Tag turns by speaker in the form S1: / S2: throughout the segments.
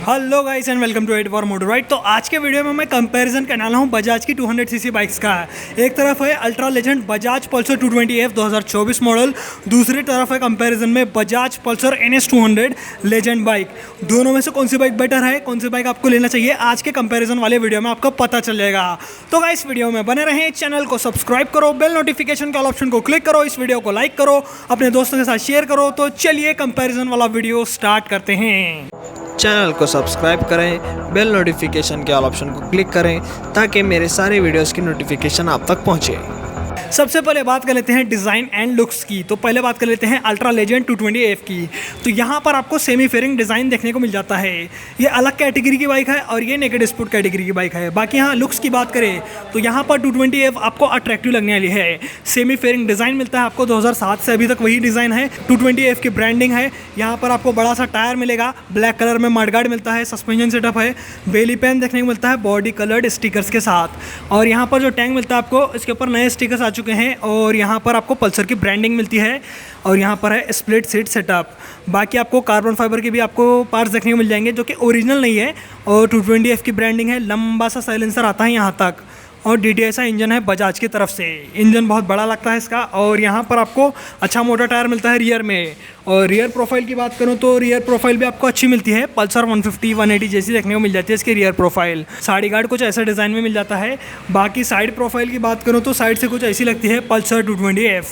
S1: Hello guys and welcome to 84 motor right. तो आज के वीडियो में मैं कंपैरिजन करने वाला हूँ बजाज की 200 सीसी बाइक्स का। एक तरफ है ultra legend Bajaj Pulsar 220F 2024 model, दूसरी तरफ है कंपैरिजन में Bajaj Pulsar NS 200 legend bike. दोनों में से कौन सी बाइक बेटर है, कौन सी बाइक आपको लेना चाहिए, आज के कंपैरिजन वाले वीडियो में आपको पता चल जाएगा। तो गाइस वीडियो में बने रहें, चैनल को सब्सक्राइब करो, बेल नोटिफिकेशन के ऑप्शन को क्लिक करो, इस वीडियो को लाइक करो, अपने दोस्तों के साथ शेयर करो। तो चलिए कंपैरिजन वाला वीडियो स्टार्ट करते हैं।
S2: चैनल को सब्सक्राइब करें, बेल नोटिफिकेशन के ऑप्शन को क्लिक करें ताकि मेरे सारे वीडियोस की नोटिफिकेशन आप तक पहुंचे।
S1: सबसे पहले बात कर लेते हैं डिज़ाइन एंड लुक्स की। तो पहले बात कर लेते हैं अल्ट्रा लेजेंड 220F की। तो यहाँ पर आपको सेमी फेयरिंग डिज़ाइन देखने को मिल जाता है। ये अलग कैटेगरी की बाइक है और ये नेकेड स्पोर्ट कैटेगरी की बाइक है। बाकी यहाँ लुक्स की बात करें तो यहाँ पर 220F आपको अट्रैक्टिव लगने वाली है। सेमी फेयरिंग डिज़ाइन मिलता है आपको 2007 से अभी तक वही डिज़ाइन है। 220F की ब्रांडिंग है। यहाँ पर आपको बड़ा सा टायर मिलेगा, ब्लैक कलर में मडगार्ड मिलता है, सस्पेंशन सेटअप है, बेली पेन देखने को मिलता है बॉडी कलर्ड स्टिकर्स के साथ। और यहाँ पर जो टैंक मिलता है आपको, इसके ऊपर नए स्टिकर्स आ चुके हैं और यहाँ पर आपको पल्सर की ब्रांडिंग मिलती है। और यहाँ पर है स्प्लिट सीट सेटअप। बाकी आपको कार्बन फाइबर के भी आपको पार्ट्स देखने को मिल जाएंगे जो कि ओरिजिनल नहीं है। और 220F की ब्रांडिंग है। लंबा सा साइलेंसर आता है यहाँ तक और DTI सा इंजन है बजाज की तरफ से। इंजन बहुत बड़ा लगता है इसका। और यहाँ पर आपको अच्छा मोटा टायर मिलता है रियर में। और रियर प्रोफाइल की बात करूँ तो रियर प्रोफाइल भी आपको अच्छी मिलती है, पल्सर 150 180 जैसी देखने को मिल जाती है इसकी रियर प्रोफाइल। साइड गार्ड कुछ ऐसा डिज़ाइन में मिल जाता है। बाकी साइड प्रोफाइल की बात करूँ तो साइड से कुछ ऐसी लगती है पल्सर 220F,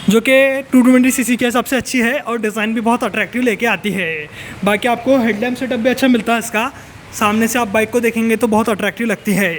S1: जो कि 220 सीसी के हिसाब से अच्छी है और डिज़ाइन भी बहुत अट्रैक्टिव लेके आती है। बाकी आपको हेडलैम्प सेटअप भी अच्छा मिलता है इसका। सामने से आप बाइक को देखेंगे तो बहुत अट्रैक्टिव लगती है।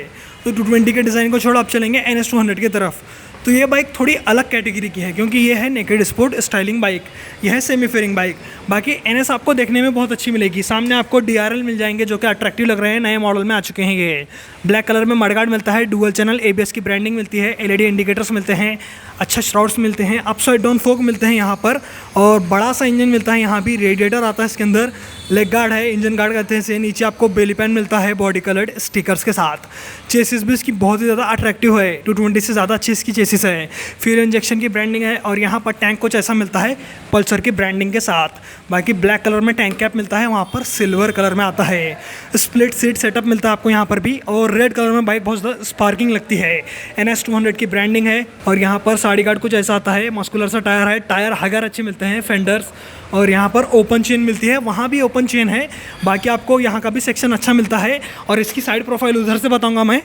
S1: तो 220 के डिज़ाइन को छोड़ आप चलेंगे NS 200 की तरफ। तो ये बाइक थोड़ी अलग कैटेगरी की है क्योंकि ये है नेकेड स्पोर्ट स्टाइलिंग बाइक, यह है सेमी फेयरिंग बाइक। बाकी NS आपको देखने में बहुत अच्छी मिलेगी। सामने आपको DRL मिल जाएंगे जो कि अट्रैक्टिव लग रहे हैं, नए मॉडल में आ चुके हैं। ये ब्लैक कलर में मडगार्ड मिलता है, डुअल चैनल ABS की ब्रांडिंग मिलती है, LED इंडिकेटर्स मिलते हैं, अच्छा श्राउड्स मिलते हैं, अपसाइड डाउन फोक मिलते हैं यहाँ पर। और बड़ा सा इंजन मिलता है, यहाँ भी रेडिएटर आता है इसके अंदर, लेग गार्ड है, इंजन गार्ड कहते हैं इसे। नीचे आपको बेली पैन मिलता है बॉडी कलर्ड स्टिकर्स के साथ। चेसिस भी इसकी बहुत ही ज़्यादा अट्रैक्टिव है, 220 से ज़्यादा अच्छी इसकी चेसिस है। फ्यूल इंजेक्शन की ब्रांडिंग है और यहाँ पर टैंक कुछ ऐसा मिलता है पल्सर की ब्रांडिंग के साथ। बाकी ब्लैक कलर में टैंक कैप मिलता है, वहाँ पर सिल्वर कलर में आता है। स्प्लिट सीट सेटअप मिलता है आपको यहाँ पर भी। और रेड कलर में बाइक बहुत ज़्यादा स्पार्किंग लगती है। NS 200 की ब्रांडिंग है। और यहाँ पर साड़ी गार्ड कुछ ऐसा आता है, मस्कुलर सा टायर है, टायर हगर अच्छे मिलते हैं, फेंडर्स। और यहाँ पर ओपन चेन मिलती है, वहाँ भी ओपन चेन है। बाकी आपको यहाँ का भी सेक्शन अच्छा मिलता है। और इसकी साइड प्रोफाइल उधर से बताऊँगा मैं।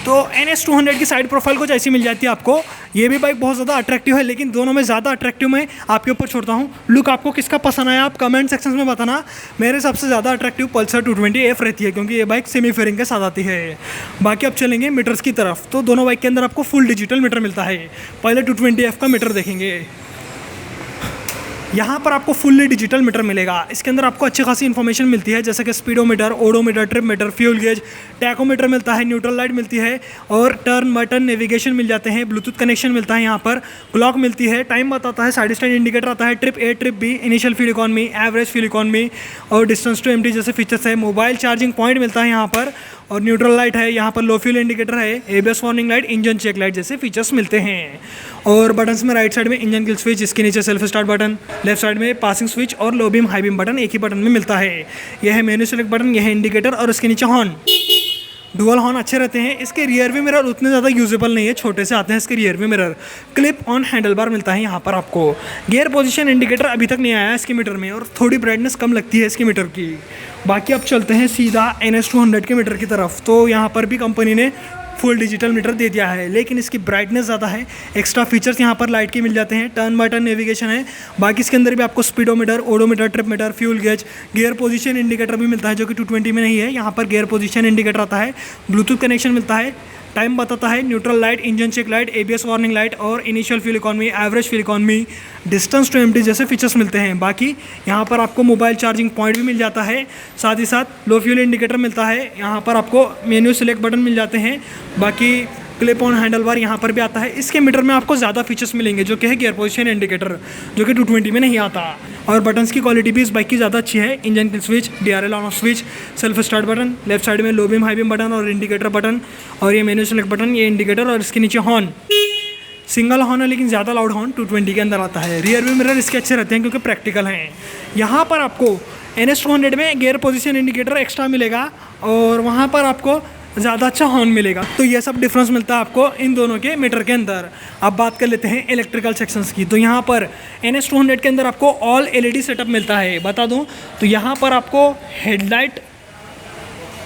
S1: तो NS 200 की साइड प्रोफाइल कुछ ऐसी मिल जाती है आपको। ये भी बाइक बहुत ज़्यादा अट्रैक्टिव है, लेकिन दोनों में ज़्यादा अट्रैक्टिव मैं आपके ऊपर छोड़ता हूँ। लुक आपको किसका पसंद आया आप कमेंट सेक्शन में बताना। मेरे सबसे ज़्यादा अट्रैक्टिव पल्सर 220F रहती है क्योंकि ये बाइक सेमी फेयरिंग के साथ आती है। बाकी अब चलेंगे मीटर्स की तरफ। तो दोनों बाइक के अंदर आपको फुल डिजिटल मीटर मिलता है। पहले 220F का मीटर देखेंगे। यहाँ पर आपको फुल्ली डिजिटल मीटर मिलेगा। इसके अंदर आपको अच्छी खासी इन्फॉर्मेशन मिलती है जैसे कि speedometer, odometer, trip meter, fuel gauge, tachometer मिलता है, न्यूट्रल लाइट मिलती है और टर्न बटन नेविगेशन मिल जाते हैं। ब्लूटूथ कनेक्शन मिलता है, यहाँ पर क्लॉक मिलती है, टाइम बताता है, साइड स्टैंड इंडिकेटर आता है, trip A, trip B, initial fuel economy, average fuel economy और डिस्टेंस टू एम्प्टी जैसे फीचर्स है। मोबाइल चार्जिंग पॉइंट मिलता है यहाँ पर। और न्यूट्रल लाइट है, यहाँ पर लो फ्यूल इंडिकेटर है, ABS warning light, engine check light जैसे फीचर्स मिलते हैं। और बटन्स में राइट साइड में इंजन किल स्विच, इसके नीचे self start button, left side में पासिंग स्विच और low beam high beam button एक ही बटन में मिलता है। यह है मेन्यू सेलेक्ट बटन, यह है इंडिकेटर और इसके नीचे हॉर्न। डुअल हॉर्न अच्छे रहते हैं। इसके रियर व्यू मिरर उतने ज़्यादा यूजेबल नहीं है, छोटे से आते हैं इसके rear view mirror. Clip on handle bar मिलता है यहाँ पर आपको। गियर पोजीशन इंडिकेटर अभी तक नहीं आया है इसके मीटर में और थोड़ी ब्राइटनेस कम लगती है इसके मीटर की। बाकी अब चलते हैं सीधा NS 200 के मीटर की तरफ। तो यहाँ पर भी कंपनी ने फुल डिजिटल मीटर दे दिया है, लेकिन इसकी ब्राइटनेस ज़्यादा है। एक्स्ट्रा फीचर्स यहाँ पर लाइट के मिल जाते हैं, टर्न बटन नेविगेशन है। बाकी इसके अंदर भी आपको speedometer, odometer, trip meter, fuel gauge, gear position indicator भी मिलता है जो कि 220 में नहीं है। यहाँ पर गियर पोजीशन इंडिकेटर आता है, ब्लूटूथ कनेक्शन मिलता है, टाइम बताता है, neutral light, engine check light, ABS warning light और initial fuel economy, average fuel economy, distance to empty जैसे फीचर्स मिलते हैं। बाकी यहाँ पर आपको मोबाइल चार्जिंग पॉइंट भी मिल जाता है, साथ ही साथ लो फ्यूल इंडिकेटर मिलता है। यहाँ पर आपको मेन्यू सिलेक्ट बटन मिल जाते हैं। बाकी क्लिप ऑन हैंडल बार यहाँ पर भी आता है। इसके मीटर में आपको ज़्यादा फीचर्स मिलेंगे जो कि है गियर पोजीशन इंडिकेटर, जो कि 220 में नहीं आता। और बटन्स की क्वालिटी भी इस बाइक की ज़्यादा अच्छी है। Engine kill switch, DRL on off switch, self start button, left side में low beam high beam button और इंडिकेटर बटन और ये मेन्यू सेलेक्ट बटन, ये इंडिकेटर और इसके नीचे हॉर्न। सिंगल हॉर्न है लेकिन ज़्यादा लाउड हॉर्न 220 के अंदर आता है। रियर व्यू मिरर इसके अच्छे रहते हैं क्योंकि प्रैक्टिकल हैं। यहाँ पर आपको NS200 में गियर पोजीशन इंडिकेटर एक्स्ट्रा मिलेगा और वहाँ पर आपको ज़्यादा अच्छा हॉर्न मिलेगा। तो ये सब डिफरेंस मिलता है आपको इन दोनों के मीटर के अंदर। अब बात कर लेते हैं इलेक्ट्रिकल सेक्शंस की। तो यहाँ पर NS200 के अंदर आपको ऑल LED सेटअप मिलता है। बता दूँ तो यहाँ पर आपको हेडलाइट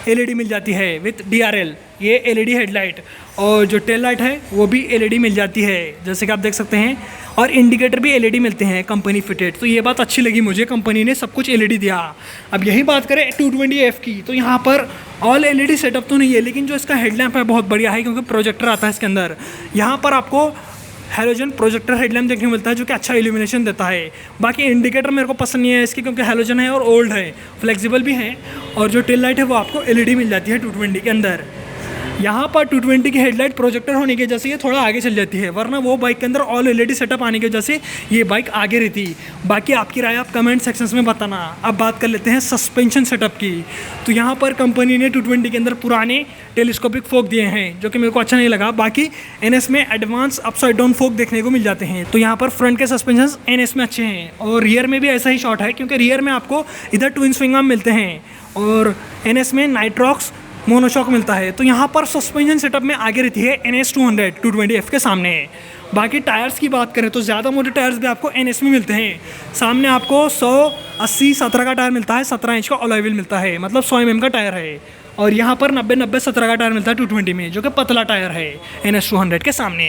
S1: LED मिल जाती है विथ DRL, ये LED हेडलाइट, और जो टेल लाइट है वो भी LED मिल जाती है जैसे कि आप देख सकते हैं, और इंडिकेटर भी LED मिलते हैं कंपनी फिटेड। तो ये बात अच्छी लगी मुझे, कंपनी ने सब कुछ LED दिया। अब यही बात करें 220F की, तो यहाँ पर ऑल LED सेटअप तो नहीं है, लेकिन जो इसका हेडलैम्प है बहुत बढ़िया है क्योंकि प्रोजेक्टर आता है इसके अंदर। यहाँ पर आपको हैलोजन प्रोजेक्टर हेडलैम्प देखने को मिलता है जो कि अच्छा इल्यूमिनेशन देता है। बाकी इंडिकेटर मेरे को पसंद नहीं है इसकी क्योंकि हैलोजन है और ओल्ड है, फ्लेक्सिबल भी है, और जो टेल लाइट है वो आपको LED मिल जाती है 220 के अंदर। यहाँ पर 220 की हेडलाइट प्रोजेक्टर होने की वजह से ये थोड़ा आगे चल जाती है, वरना वो बाइक के अंदर ऑल LED सेटअप आने की वजह से ये बाइक आगे रहती। बाकी आपकी राय आप कमेंट सेक्शंस में बताना। अब बात कर लेते हैं सस्पेंशन सेटअप की। तो यहाँ पर कंपनी ने 220 के अंदर पुराने टेलीस्कोपिक फोक दिए हैं जो कि मेरे को अच्छा नहीं लगा। बाकी NS में एडवांस अपसाइड डाउन फोक देखने को मिल जाते हैं। तो यहाँ पर फ्रंट के सस्पेंशन NS में अच्छे हैं और रियर में भी ऐसा ही शॉट है क्योंकि रियर में आपको इधर ट्विन स्विंग आर्म मिलते हैं और NS में नाइट्रॉक्स मोनोशॉक मिलता है। तो यहाँ पर सस्पेंशन सेटअप में आगे रहती है NS200 220F के सामने। बाकी टायर्स की बात करें तो ज़्यादा मोटे टायर्स भी आपको NS में मिलते हैं। सामने आपको 100/80/17 का टायर मिलता है, 17 इंच का अलॉय व्हील मिलता है, मतलब 100 mm का टायर है। और यहाँ पर 90/90/17 का टायर मिलता है 220 में जो कि पतला टायर है NS200 के सामने।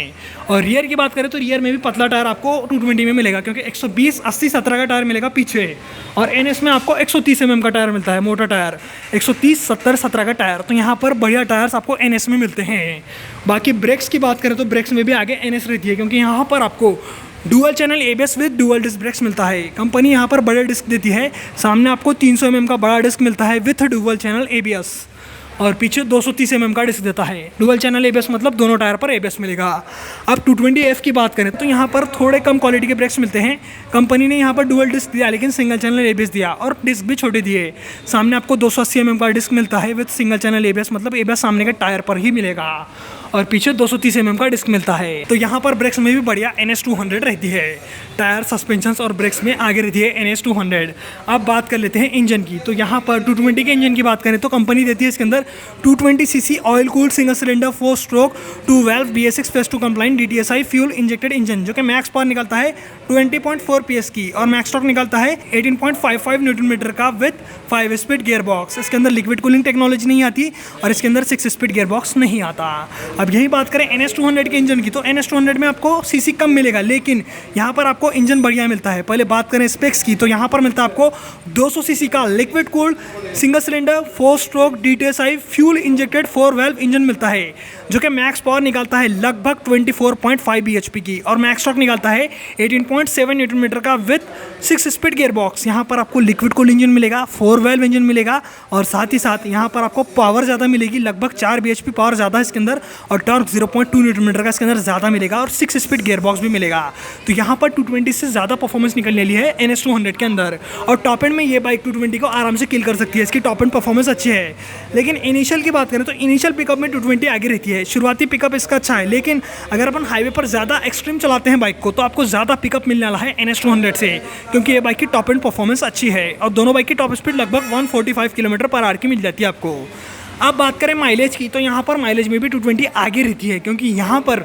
S1: और रियर की बात करें तो रियर में भी पतला टायर आपको 220 में मिलेगा क्योंकि 120/80/17 का टायर मिलेगा पीछे, और NS में आपको 130 mm का टायर मिलता है, मोटा टायर 130/70/17 का टायर। तो यहाँ पर बढ़िया टायर्स आपको NS में मिलते हैं। बाकी ब्रेक्स की बात करें तो ब्रेक्स में भी आगे NS रहती है क्योंकि यहाँ पर आपको dual channel ABS with dual disc brakes मिलता है। कंपनी यहाँ पर बड़े डिस्क देती है, सामने आपको 300 mm का बड़ा डिस्क मिलता है विथ डुअल चैनल ABS, और पीछे 230 mm का डिस्क देता है। डुअल चैनल ABS मतलब दोनों टायर पर ABS मिलेगा। अब 220F की बात करें तो यहाँ पर थोड़े कम क्वालिटी के ब्रेक्स मिलते हैं। कंपनी ने यहाँ पर डुअल डिस्क दिया लेकिन सिंगल चैनल ABS दिया, और डिस्क भी छोटे दिए। सामने आपको 280 mm का डिस्क मिलता है विद सिंगल चैनल ABS, मतलब ABS सामने के टायर पर ही मिलेगा, और पीछे 230 mm का डिस्क मिलता है। तो यहाँ पर ब्रेक्स में भी बढ़िया NS200 रहती है। टायर, सस्पेंशन और ब्रेक्स में आगे रहती है NS200। अब बात कर लेते हैं इंजन की। तो यहाँ पर 220 के इंजन की बात करें तो कंपनी देती है इसके अंदर 220cc oil cooled single cylinder 4 stroke 2 valve BS6 phase 2 compliant DTSI fuel injected engine जो कि मैक्स पावर निकलता है 20.4 PS की, और मैक्स टॉर्क निकलता है 18.55 Nm का विद 5 स्पीड गियर बॉक्स। इसके अंदर लिक्विड कूलिंग टेक्नोलॉजी नहीं आती और इसके अंदर 6 स्पीड गियर बॉक्स नहीं आता। अब यही बात करें NS200 के इंजन की, तो NS200 में आपको सीसी कम मिलेगा लेकिन यहाँ पर आपको इंजन बढ़िया मिलता है। पहले बात करें स्पेक्स की, तो यहाँ पर मिलता है आपको 200 सीसी का liquid cooled single cylinder 4 stroke DTSI fuel injected 4 valve engine मिलता है जो कि मैक्स पावर निकालता है लगभग 24.5 bhp की, और मैक्स टॉर्क निकालता है 18.7 Nm का विथ 6 स्पीड गियर बॉक्स। यहाँ पर आपको लिक्विड कूल इंजन मिलेगा, 4 वाल्व इंजन मिलेगा, और साथ ही साथ यहाँ पर आपको पावर ज़्यादा मिलेगी, लगभग 4 bhp पावर ज़्यादा है इसके अंदर, और टॉर्क 0.2 Nm का इसके अंदर ज़्यादा मिलेगा, और 6 स्पीड गियर बॉक्स भी मिलेगा। तो यहाँ पर 220 से ज़्यादा परफॉर्मेंस निकलने वाली है NS200 के अंदर, और टॉप एंड में ये बाइक 220 को आराम से किल कर सकती है। इसकी टॉप एंड परफॉर्मेंस अच्छी है। लेकिन इनिशियल की बात करें तो इनिशियल पिकअप में 220 आगे रहती है। शुरुआती पिकअप इसका अच्छा है, लेकिन अगर अपन हाईवे पर ज़्यादा एक्सट्रीम चलाते हैं बाइक को तो आपको ज़्यादा पिकअप मिलने वाला है NS200 से, क्योंकि ये बाइक की टॉप एंड परफॉर्मेंस अच्छी है, और दोनों बाइक की टॉप स्पीड लगभग 145 km/h की मिल जाती है आपको। अब बात करें माइलेज की, तो यहाँ पर माइलेज में भी 220 आगे रहती है क्योंकि यहाँ पर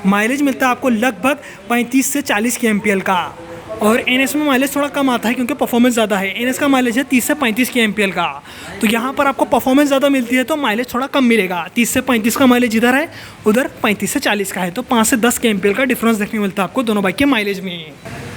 S1: माइलेज मिलता है आपको लगभग 35 से 40 kmpl का, और NS में माइलेज थोड़ा कम आता है क्योंकि परफॉर्मेंस ज़्यादा है। NS का माइलेज है 30 से 35 kmpl का, तो यहाँ पर आपको परफॉर्मेंस ज़्यादा मिलती है तो माइलेज थोड़ा कम मिलेगा। 30 से 35 का माइलेज इधर है, उधर 35 से 40 का है, तो 5 से 10 kmpl का डिफरेंस देखने को मिलता है आपको दोनों बाइक के माइलेज में।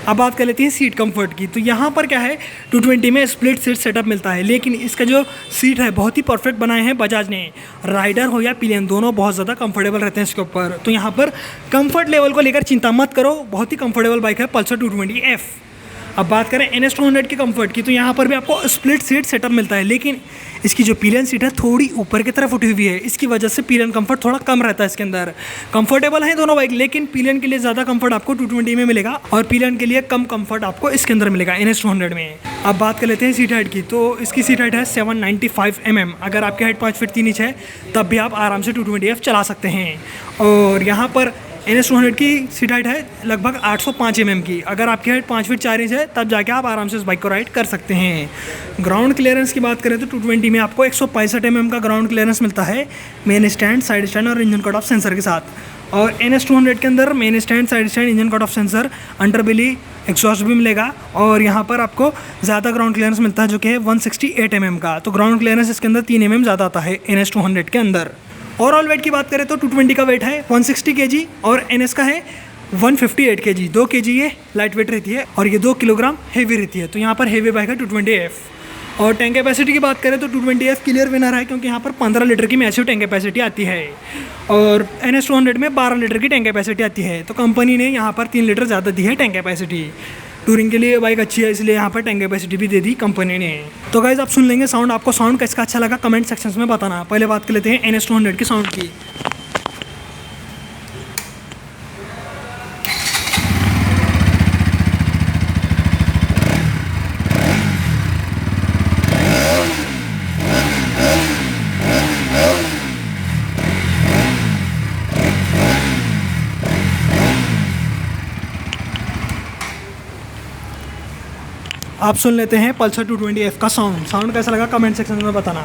S1: अब बात कर लेते हैं सीट कंफर्ट की, तो यहाँ पर क्या है 220 में स्प्लिट सीट सेटअप मिलता है, लेकिन इसका जो सीट है बहुत ही परफेक्ट बनाए हैं बजाज ने। राइडर हो या पिलियन दोनों बहुत ज़्यादा कंफर्टेबल रहते हैं इसके ऊपर। तो यहाँ पर कंफर्ट लेवल को लेकर चिंता मत करो, बहुत ही कंफर्टेबल बाइक है पल्सर 220F। अब बात करें NS200 के कंफर्ट की, तो यहाँ पर भी आपको स्प्लिट सीट सेटअप मिलता है, लेकिन इसकी जो पिलियन सीट है थोड़ी ऊपर की तरफ उठी हुई है, इसकी वजह से पिलियन कंफर्ट थोड़ा कम रहता है इसके अंदर। कंफर्टेबल है दोनों बाइक, लेकिन पिलियन के लिए ज़्यादा कंफर्ट आपको 220 में मिलेगा और पिलियन के लिए कम कंफर्ट आपको इसके अंदर मिलेगा NS200 में। अब बात कर लेते हैं सीट हाइट की, तो इसकी सीट हाइट है 795 mm। अगर आपकी हाइट 5 फीट 3 इंच है तब भी आप आराम से 220F चला सकते हैं। और यहाँ पर NS200 की सीट हाइट है लगभग 805 mm की। अगर आपकी हाइट 5 फीट 4 इंच है तब जाके आप आराम से इस बाइक को राइड कर सकते हैं। ग्राउंड क्लियरेंस की बात करें तो 220 में आपको 165 mm का ग्राउंड क्लियरेंस मिलता है, मेन स्टैंड, साइड स्टैंड और इंजन कट ऑफ सेंसर के साथ। और NS200 के अंदर main stand, side stand, engine cut off sensor, underbelly exhaust भी मिलेगा और यहाँ पर आपको ज़्यादा ग्राउंड क्लियरेंस मिलता है जो कि है 168 mm का। तो ग्राउंड क्लियरेंस इसके अंदर 3 mm ज़्यादा आता है NS200 के अंदर। ओवरऑल वेट की बात करें तो 220 का वेट है 160 kg और NS का है 158 kg। 2 kg ये लाइट वेट रहती है और ये 2 किलोग्राम हेवी रहती है। तो यहाँ पर हेवी बाइक है 220F। और टैंक कैपेसिटी की बात करें तो 220F क्लियर विनर है क्योंकि यहाँ पर 15 लीटर की मैसिव टैंक कैपेसिटी आती है और NS200 में 12 लीटर की टैंक कैपेसिटी आती है। तो कंपनी ने यहाँ पर 3 लीटर ज़्यादा दी है टैंक कैपेसिटी। टूरिंग के लिए बाइक अच्छी है इसलिए यहाँ पर टैंक कैपेसिटी भी दे दी कंपनी ने। तो गाइज आप सुन लेंगे साउंड, आपको साउंड किसका अच्छा लगा कमेंट सेक्शन में बताना। पहले बात कर लेते हैं NS200 की साउंड की। आप सुन लेते हैं पल्सर 220F का साउंड कैसा लगा कमेंट सेक्शन में बताना।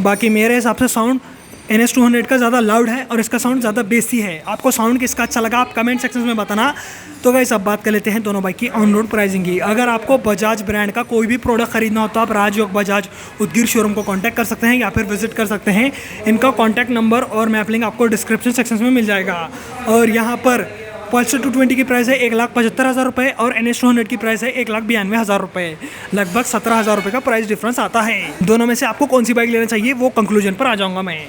S1: बाकी मेरे हिसाब से साउंड NS200 का ज़्यादा लाउड है और इसका साउंड ज़्यादा बेसी है। आपको साउंड किसका अच्छा लगा आप कमेंट सेक्शन में बताना। तो गाइस अब बात कर लेते हैं दोनों बाइक की ऑन रोड प्राइसिंग की। अगर आपको बजाज ब्रांड का कोई भी प्रोडक्ट खरीदना हो तो आप राजयोग बजाज उदगीर शोरूम को कांटेक्ट कर सकते हैं या फिर विजिट कर सकते हैं। इनका कॉन्टैक्ट नंबर और मैप लिंक आपको डिस्क्रिप्शन सेक्शन में मिल जाएगा। और यहाँ पर पल्सर 220 की प्राइस है 1,75,000 रुपये और NS200 की प्राइस है 1,92,000 रुपये। लगभग 17,000 रुपये का प्राइस डिफरेंस आता है। दोनों में से आपको कौन सी बाइक लेना चाहिए वो कंक्लूजन पर आ जाऊंगा मैं।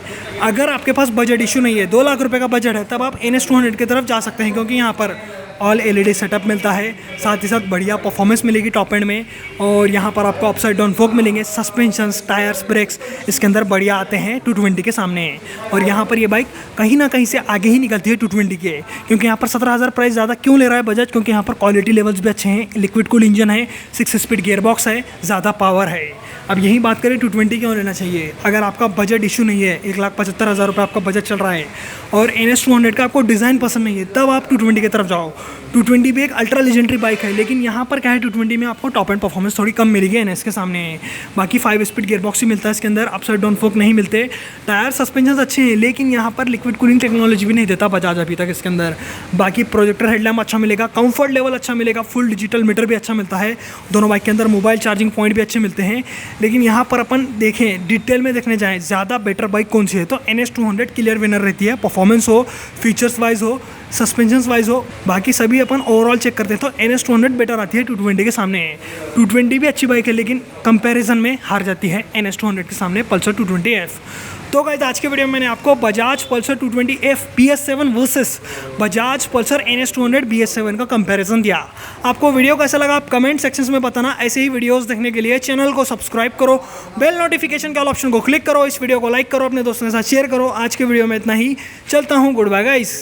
S1: अगर आपके पास बजट इशू नहीं है, 2 लाख रुपये का बजट है, तब आप NS200 की तरफ जा सकते हैं क्योंकि यहाँ पर ऑल LED सेटअप मिलता है, साथ ही साथ बढ़िया परफॉर्मेंस मिलेगी टॉप एंड में और यहाँ पर आपको अपसाइड डाउन फोक मिलेंगे, सस्पेंशंस, टायर्स, ब्रेक्स इसके अंदर बढ़िया आते हैं 220 के सामने। और यहाँ पर ये बाइक कहीं ना कहीं से आगे ही निकलती है 220 के, क्योंकि यहाँ पर 17,000 प्राइस ज़्यादा क्यों ले रहा है बजाज, क्योंकि यहाँ पर क्वालिटी लेवल्स भी अच्छे हैं, लिक्विड कूल इंजन है, 6 स्पीड गियर बॉक्स है, ज़्यादा पावर है। अब यही बात करें 220 क्यों लेना चाहिए। अगर आपका बजट इशू नहीं है, 1,75,000 रुपये आपका बजट चल रहा है और NS200 का आपको डिज़ाइन पसंद नहीं है, तब आप 220 की तरफ जाओ। 220 भी एक अल्ट्रा लेजेंडरी बाइक है, लेकिन यहाँ पर क्या है 220 में आपको टॉप एंड परफॉर्मेंस थोड़ी कम मिलेगी NS के सामने। बाकी 5 स्पीड गियर बॉक्स ही मिलता है इसके अंदर, अपसाइड डाउन फोक नहीं मिलते, टायर सस्पेंशन अच्छे हैं, लेकिन यहाँ पर लिक्विड कूलिंग टेक्नोलॉजी भी नहीं देता बजाज अभी तक इसके अंदर। बाकी प्रोजेक्टर हेडलैम्प अच्छा मिलेगा, कंफर्ट लेवल अच्छा मिलेगा, फुल डिजिटल मीटर भी अच्छा मिलता है दोनों बाइक के अंदर, मोबाइल चार्जिंग पॉइंट भी अच्छे मिलते हैं। लेकिन यहाँ पर अपन देखें डिटेल में देखने जाएँ ज़्यादा बेटर बाइक कौन सी है तो NS200 क्लियर विनर रहती है, परफॉर्मेंस हो, फीचर्स वाइज हो, सस्पेंशंस वाइज हो, बाकी सभी अपन ओवरऑल चेक करते हैं तो NS200 बेटर आती है 220 के सामने। 220 भी अच्छी बाइक है लेकिन कंपैरिजन में हार जाती है NS200 के सामने पल्सर 220F। तो गाइस आज के वीडियो में मैंने आपको Bajaj Pulsar 220F BS7 versus Bajaj Pulsar NS200 BS7 का कंपैरिजन दिया। आपको वीडियो कैसा लगा आप कमेंट सेक्शन में बताना। ऐसे ही वीडियोस देखने के लिए चैनल को सब्सक्राइब करो, बेल नोटिफिकेशन के ऑप्शन को क्लिक करो, इस वीडियो को लाइक करो, अपने दोस्तों के साथ शेयर करो। आज के वीडियो में इतना ही, चलता हूँ, गुड बाय गाइस।